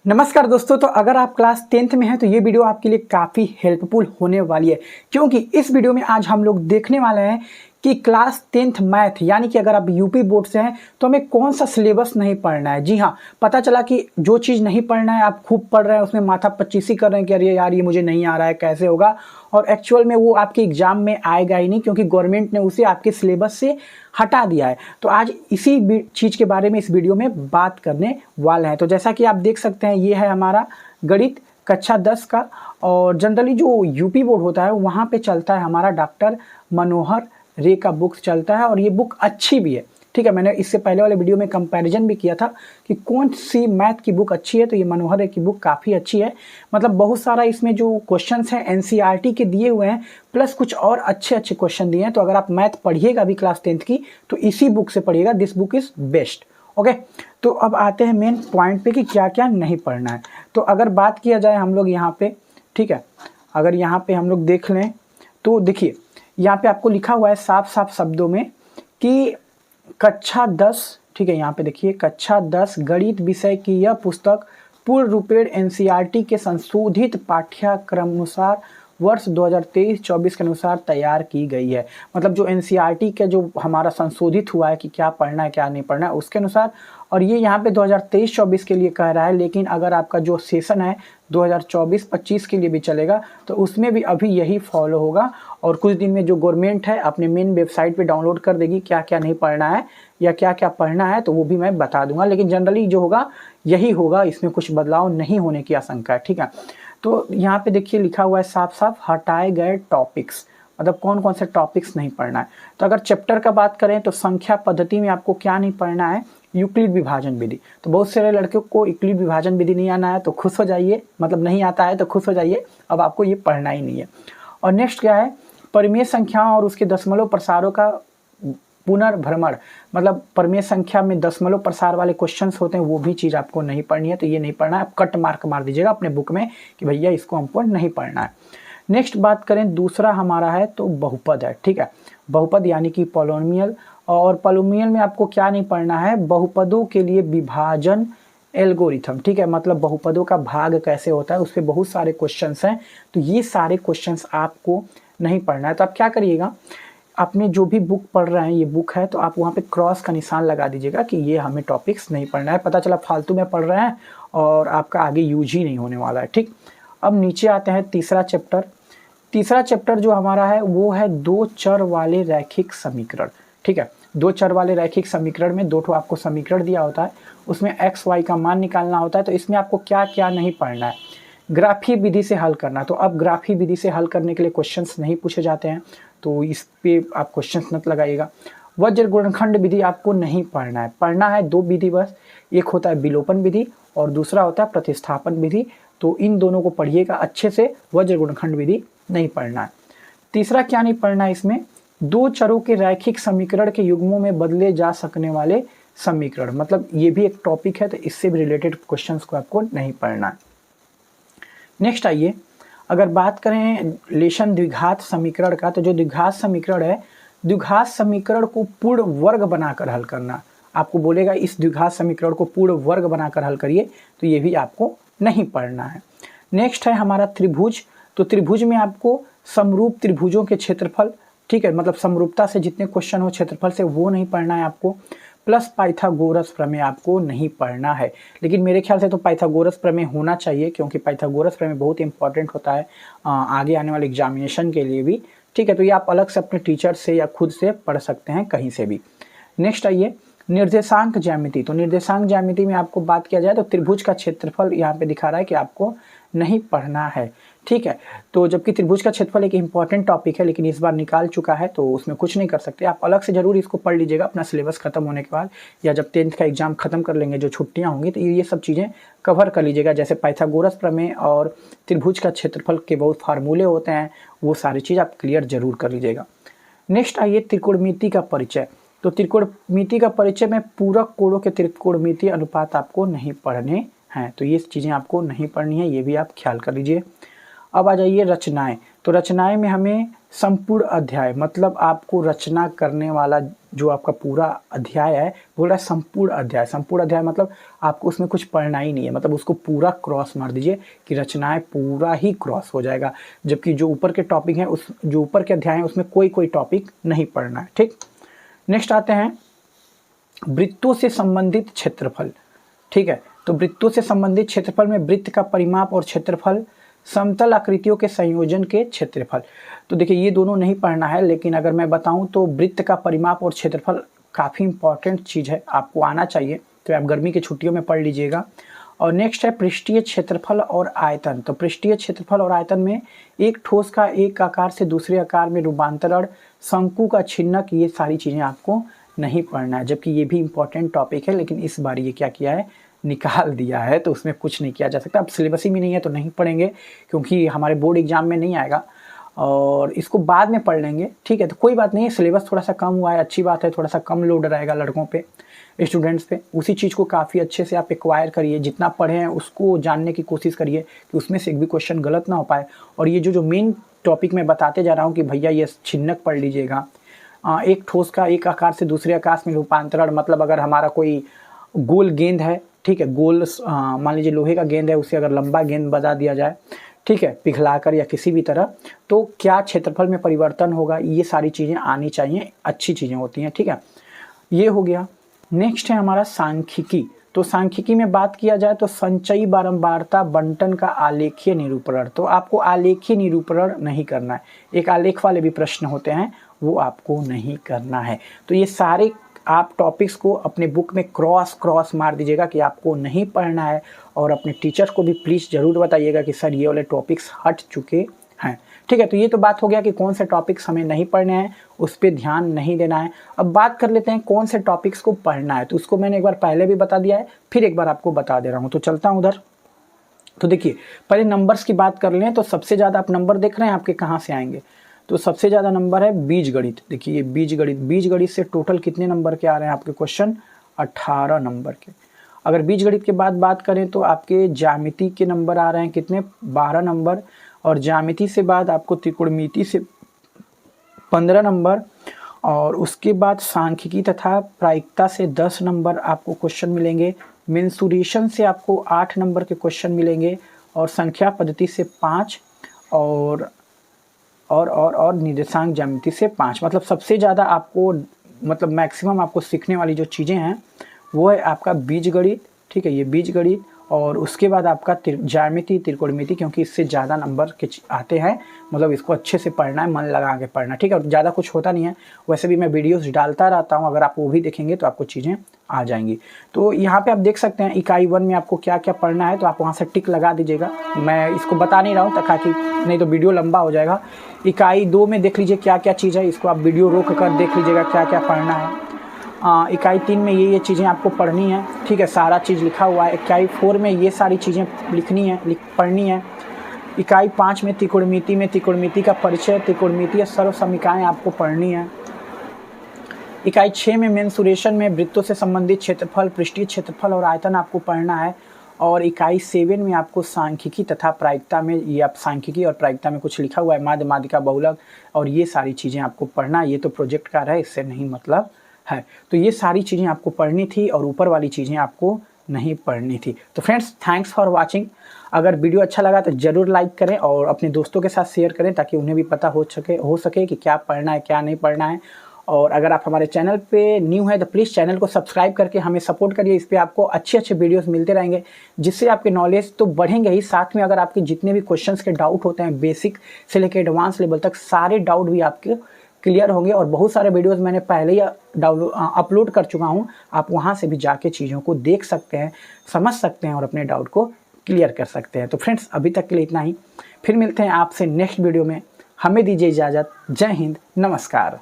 नमस्कार दोस्तों। तो अगर आप क्लास 10th में हैं तो ये वीडियो आपके लिए काफ़ी हेल्पफुल होने वाली है, क्योंकि इस वीडियो में आज हम लोग देखने वाले हैं कि क्लास 10th मैथ यानी कि अगर आप यूपी बोर्ड से हैं तो हमें कौन सा सिलेबस नहीं पढ़ना है। जी हाँ, पता चला कि जो चीज़ नहीं पढ़ना है आप खूब पढ़ रहे हैं, उसमें माथा पच्चीसी कर रहे हैं कि अरे यार ये मुझे नहीं आ रहा है, कैसे होगा, और एक्चुअल में वो आपके एग्जाम में आएगा ही नहीं, क्योंकि गवर्नमेंट ने उसे आपके सिलेबस से हटा दिया है। तो आज इसी चीज़ के बारे में इस वीडियो में बात करने वाले हैं। तो जैसा कि आप देख सकते हैं, ये है हमारा गणित कक्षा 10 का, और जनरली जो यूपी बोर्ड होता है वहाँ पे चलता है हमारा डॉक्टर मनोहर रे का बुक चलता है, और ये बुक अच्छी भी है। ठीक है, मैंने इससे पहले वाले वीडियो में कंपैरिजन भी किया था कि कौन सी मैथ की बुक अच्छी है, तो ये मनोहर रे की बुक काफ़ी अच्छी है। मतलब बहुत सारा इसमें जो क्वेश्चंस हैं एनसीईआरटी के दिए हुए हैं, प्लस कुछ और अच्छे अच्छे क्वेश्चन दिए हैं। तो अगर आप मैथ पढ़िएगा अभी क्लास 10th की तो इसी बुक से पढ़िएगा, this book is best. Okay, तो अब आते हैं मेन पॉइंट पे कि क्या क्या नहीं पढ़ना है। तो अगर बात किया जाए हम लोग यहाँ पे, ठीक है, अगर यहाँ पे हम लोग देख लें तो देखिए यहाँ पे आपको लिखा हुआ है साफ साफ शब्दों में कि कक्षा 10, ठीक है, यहाँ पे देखिए कक्षा 10 गणित विषय की यह पुस्तक पूर्ण रूपेण एनसीईआरटी के संशोधित पाठ्यक्रम अनुसार वर्ष 2023-24 के अनुसार तैयार की गई है। मतलब जो एनसीईआरटी के जो हमारा संशोधित हुआ है कि क्या पढ़ना है क्या नहीं पढ़ना है उसके अनुसार, और ये यहाँ पे 2023-24 के लिए कह रहा है, लेकिन अगर आपका जो सेशन है 2024-25 के लिए भी चलेगा तो उसमें भी अभी यही फॉलो होगा। और कुछ दिन में जो गवर्नमेंट है अपने मेन वेबसाइट पे डाउनलोड कर देगी क्या क्या नहीं पढ़ना है या क्या क्या पढ़ना है, तो वो भी मैं बता दूंगा, लेकिन जनरली जो होगा यही होगा, इसमें कुछ बदलाव नहीं होने की आशंका है। ठीक है, तो यहाँ पे देखिए लिखा हुआ है साफ साफ हटाए गए टॉपिक्स, मतलब कौन कौन से टॉपिक्स नहीं पढ़ना है। तो अगर चैप्टर का बात करें तो संख्या पद्धति में आपको क्या नहीं पढ़ना है, यूक्लिड विभाजन विधि। तो बहुत सारे लड़कों को यूक्लिड विभाजन विधि नहीं आना है तो खुश हो जाइए, मतलब नहीं आता है तो खुश हो जाइए, अब आपको ये पढ़ना ही नहीं है। और नेक्स्ट क्या है, परिमेय संख्याओं और उसके दशमलव प्रसारों का पुनर्भ्रमण, मतलब परिमेय संख्या में दशमलव प्रसार वाले क्वेश्चंस होते हैं, वो भी चीज़ आपको नहीं पढ़नी है, तो ये नहीं पढ़ना है। आप कट मार्क मार दीजिएगा अपने बुक में कि भैया इसको हमको नहीं पढ़ना है। नेक्स्ट बात करें, दूसरा हमारा है तो बहुपद है। ठीक है, बहुपद यानी कि पॉलिनोमियल, और पॉलिनोमियल में आपको क्या नहीं पढ़ना है, बहुपदों के लिए विभाजन एल्गोरिथम। ठीक है, मतलब बहुपदों का भाग कैसे होता है उस पर बहुत सारे क्वेश्चंस हैं, तो ये सारे क्वेश्चंस आपको नहीं पढ़ना है। तो आप क्या करिएगा, आपने जो भी बुक पढ़ रहे हैं, ये बुक है तो आप वहाँ पे क्रॉस का निशान लगा दीजिएगा कि ये हमें टॉपिक्स नहीं पढ़ना है। पता चला फालतू में पढ़ रहे हैं और आपका आगे यूज ही नहीं होने वाला है। ठीक, अब नीचे आते हैं तीसरा चैप्टर। तीसरा चैप्टर जो हमारा है वो है दो चर वाले रैखिक समीकरण। ठीक है, दो चर वाले रैखिक समीकरण में दो ठो आपको समीकरण दिया होता है, उसमें एक्स वाई का मान निकालना होता है। तो इसमें आपको क्या क्या नहीं पढ़ना है, ग्राफी विधि से हल करना। तो अब ग्राफी विधि से हल करने के लिए क्वेश्चंस नहीं पूछे जाते हैं, तो इस पे आप क्वेश्चंस मत लगाइएगा। वज्र गुणनखंड विधि आपको नहीं पढ़ना है, पढ़ना है दो विधि बस, एक होता है विलोपन विधि और दूसरा होता है प्रतिस्थापन विधि। तो इन दोनों को पढ़िएगा अच्छे से, वज्र गुणनखंड विधि नहीं पढ़ना है। तीसरा क्या नहीं पढ़ना है, इसमें दो चरों के रैखिक समीकरण के युग्मों में बदले जा सकने वाले समीकरण, मतलब ये भी एक टॉपिक है, तो इससे भी रिलेटेड क्वेश्चंस को आपको नहीं पढ़ना है। नेक्स्ट आइए, अगर बात करें लेशन द्विघात समीकरण का, तो जो द्विघात समीकरण है, द्विघात समीकरण को पूर्ण वर्ग बनाकर हल करना। आपको बोलेगा इस द्विघात समीकरण को पूर्ण वर्ग बनाकर हल करिए, तो ये भी आपको नहीं पढ़ना है। नेक्स्ट है हमारा त्रिभुज। तो त्रिभुज में आपको समरूप त्रिभुजों के क्षेत्रफल, ठीक है, मतलब समरूपता से जितने क्वेश्चन हो क्षेत्रफल से, वो नहीं पढ़ना है आपको। प्लस पाइथागोरस प्रमेय आपको नहीं पढ़ना है, लेकिन मेरे ख्याल से तो पाइथागोरस प्रमेय होना चाहिए, क्योंकि पाइथागोरस प्रमेय बहुत इंपॉर्टेंट होता है आगे आने वाले एग्जामिनेशन के लिए भी। ठीक है, तो ये आप अलग से अपने टीचर से या खुद से पढ़ सकते हैं कहीं से भी। नेक्स्ट आइए, निर्देशांक ज्यामिति। तो निर्देशांक ज्यामिति में आपको बात किया जाए तो त्रिभुज का क्षेत्रफल यहाँ पे दिखा रहा है कि आपको नहीं पढ़ना है। ठीक है, तो जबकि त्रिभुज का क्षेत्रफल एक इंपॉर्टेंट टॉपिक है, लेकिन इस बार निकाल चुका है तो उसमें कुछ नहीं कर सकते। आप अलग से जरूर इसको पढ़ लीजिएगा अपना सिलेबस खत्म होने के बाद, या जब 10th का एग्जाम खत्म कर लेंगे, जो छुट्टियां होंगी, तो ये सब चीज़ें कवर कर लीजिएगा। जैसे पाइथागोरस प्रमेय और त्रिभुज का क्षेत्रफल के बहुत फार्मूले होते हैं, वो सारी चीज़ आप क्लियर जरूर कर लीजिएगा। नेक्स्ट आइए, त्रिकोणमिति का परिचय। तो त्रिकोणमिति का परिचय में पूरक कोणों के त्रिकोणमिति अनुपात आपको नहीं पढ़ने हैं, तो ये चीज़ें आपको नहीं पढ़नी है, ये भी आप ख्याल कर लीजिए। अब आ जाइए रचनाएं। तो रचनाएं में हमें संपूर्ण अध्याय, मतलब आपको रचना करने वाला जो आपका पूरा अध्याय है बोल रहा है संपूर्ण अध्याय। संपूर्ण अध्याय मतलब आपको उसमें कुछ पढ़ना ही नहीं है, मतलब उसको पूरा क्रॉस मार दीजिए कि रचनाएं पूरा ही क्रॉस हो जाएगा। जबकि जो ऊपर के टॉपिक हैं, उस जो ऊपर के अध्याय हैं उसमें कोई टॉपिक नहीं पढ़ना है। ठीक, नेक्स्ट आते हैं वृत्तों से संबंधित क्षेत्रफल। ठीक है, तो वृत्तों से संबंधित क्षेत्रफल में वृत्त का परिमाप और क्षेत्रफल, समतल आकृतियों के संयोजन के क्षेत्रफल। तो देखिए ये दोनों नहीं पढ़ना है, लेकिन अगर मैं बताऊं तो वृत्त का परिमाप और क्षेत्रफल काफ़ी इंपॉर्टेंट चीज़ है, आपको आना चाहिए। तो आप गर्मी की छुट्टियों में पढ़ लीजिएगा। और नेक्स्ट है पृष्ठीय क्षेत्रफल और आयतन। तो पृष्ठीय क्षेत्रफल और आयतन में एक ठोस का एक आकार से दूसरे आकार में रूपांतरण, शंकु का छिन्नक, ये सारी चीज़ें आपको नहीं पढ़ना है। जबकि ये भी इंपॉर्टेंट टॉपिक है, लेकिन इस बार ये क्या किया है, निकाल दिया है, तो उसमें कुछ नहीं किया जा सकता। अब सिलेबस ही में नहीं है तो नहीं पढ़ेंगे, क्योंकि हमारे बोर्ड एग्जाम में नहीं आएगा और इसको बाद में पढ़ लेंगे। ठीक है, तो कोई बात नहीं है, सिलेबस थोड़ा सा कम हुआ है, अच्छी बात है, थोड़ा सा कम लोड रहेगा लड़कों पे, स्टूडेंट्स पे। उसी चीज़ को काफ़ी अच्छे से आप एक्वायर करिए, जितना पढ़े हैं उसको जानने की कोशिश करिए कि उसमें से एक भी क्वेश्चन गलत ना हो पाए। और ये जो मेन टॉपिक मैं बताते जा रहा हूँ कि भैया ये छिन्नक पढ़ लीजिएगा, एक ठोस का एक आकार से दूसरे आकार में रूपांतरण, मतलब अगर हमारा कोई गोल गेंद है, ठीक है, गोल मान लीजिए लोहे का गेंद है, उसे अगर लंबा गेंद बजा दिया जाए, ठीक है, पिघलाकर या किसी भी तरह, तो क्या क्षेत्रफल में परिवर्तन होगा, ये सारी चीज़ें आनी चाहिए, अच्छी चीज़ें होती हैं। ठीक है, ये हो गया। नेक्स्ट है हमारा सांख्यिकी। तो सांख्यिकी में बात किया जाए तो संचयी बारंबारता बंटन का आलेखीय निरूपण। तो आपको आलेखीय निरूपण नहीं करना है, एक आलेख वाले भी प्रश्न होते हैं वो आपको नहीं करना है। तो ये सारे आप टॉपिक्स को अपने बुक में क्रॉस मार दीजिएगा कि आपको नहीं पढ़ना है। और अपने टीचर्स को भी प्लीज़ ज़रूर बताइएगा कि सर ये वाले टॉपिक्स हट चुके हैं। ठीक है, तो ये तो बात हो गया कि कौन से टॉपिक्स हमें नहीं पढ़ने हैं, उस पर ध्यान नहीं देना है। अब बात कर लेते हैं कौन से टॉपिक्स को पढ़ना है। तो उसको मैंने एक बार पहले भी बता दिया है, फिर एक बार आपको बता दे रहा हूँ। तो चलता हूँ उधर। तो देखिए पहले नंबर्स की बात कर लें, तो सबसे ज़्यादा आप नंबर देख रहे हैं आपके कहाँ से आएंगे, तो सबसे ज़्यादा नंबर है बीजगणित। देखिए ये बीजगणित से टोटल कितने नंबर के आ रहे हैं आपके क्वेश्चन, 18 नंबर के। अगर बीजगणित के बाद बात करें तो आपके ज्यामिति के नंबर आ रहे हैं कितने, 12 नंबर। और ज्यामिति से बाद आपको त्रिकोणमिति से 15 नंबर, और उसके बाद सांख्यिकी तथा प्रायिकता से 10 नंबर आपको क्वेश्चन मिलेंगे। मेंसुरेशन से आपको 8 नंबर के क्वेश्चन मिलेंगे, और संख्या पद्धति से 5, और निर्देशांक ज्यामिति से 5। मतलब सबसे ज़्यादा आपको, मतलब मैक्सिमम आपको सीखने वाली जो चीज़ें हैं वो है आपका बीजगणित। ठीक है, ये बीजगणित, और उसके बाद आपका ज्यामिति, त्रिकोणमिति, क्योंकि इससे ज़्यादा नंबर के आते हैं। मतलब इसको अच्छे से पढ़ना है, मन लगा के पढ़ना। ठीक है, और ज़्यादा कुछ होता नहीं है, वैसे भी मैं वीडियोस डालता रहता हूँ, अगर आप वो भी देखेंगे तो आपको चीज़ें आ जाएंगी। तो यहाँ पे आप देख सकते हैं इकाई 1 में आपको क्या क्या पढ़ना है, तो आप वहाँ से टिक लगा दीजिएगा। मैं इसको बता नहीं रहा हूँ ताकि नहीं तो वीडियो लंबा हो जाएगा। इकाई 2 में देख लीजिए क्या क्या चीज़ है, इसको आप वीडियो रोक कर देख लीजिएगा क्या क्या पढ़ना है। इकाई 3 में ये चीज़ें आपको पढ़नी है। ठीक है, सारा चीज़ लिखा हुआ है। इकाई 4 में ये सारी चीज़ें लिखनी है, पढ़नी है। इकाई 5 में त्रिकोणमिति का परिचय, त्रिकोणमितीय सर्व समीकरण आपको पढ़नी है। इकाई 6 में मेंसुरेशन में वृत्तों से संबंधित क्षेत्रफल, पृष्ठीय क्षेत्रफल और आयतन आपको पढ़ना है। और इकाई 7 में आपको सांख्यिकी तथा प्रायिकता में, ये आप सांख्यिकी और प्रायिकता में कुछ लिखा हुआ है, माध्य, माध्यिका, बहुलक, और ये सारी चीज़ें आपको पढ़ना है। ये तो प्रोजेक्ट कार्य है, इससे नहीं मतलब है। तो ये सारी चीज़ें आपको पढ़नी थी और ऊपर वाली चीज़ें आपको नहीं पढ़नी थी। तो फ्रेंड्स, थैंक्स फॉर वाचिंग। अगर वीडियो अच्छा लगा तो ज़रूर लाइक करें और अपने दोस्तों के साथ शेयर करें, ताकि उन्हें भी पता हो सके कि क्या पढ़ना है क्या नहीं पढ़ना है। और अगर आप हमारे चैनल पे न्यू है तो प्लीज़ चैनल को सब्सक्राइब करके हमें सपोर्ट करिए। इस पर आपको अच्छे वीडियोस मिलते रहेंगे, जिससे आपके नॉलेज तो बढ़ेंगे ही, साथ में अगर आपके जितने भी क्वेश्चंस के डाउट होते हैं बेसिक से लेकर एडवांस लेवल तक, सारे डाउट भी आपके क्लियर होंगे। और बहुत सारे वीडियोस मैंने पहले ही अपलोड कर चुका हूं, आप वहां से भी जाके चीज़ों को देख सकते हैं, समझ सकते हैं और अपने डाउट को क्लियर कर सकते हैं। तो फ्रेंड्स, अभी तक के लिए इतना ही, फिर मिलते हैं आपसे नेक्स्ट वीडियो में। हमें दीजिए इजाज़त। जय हिंद, नमस्कार।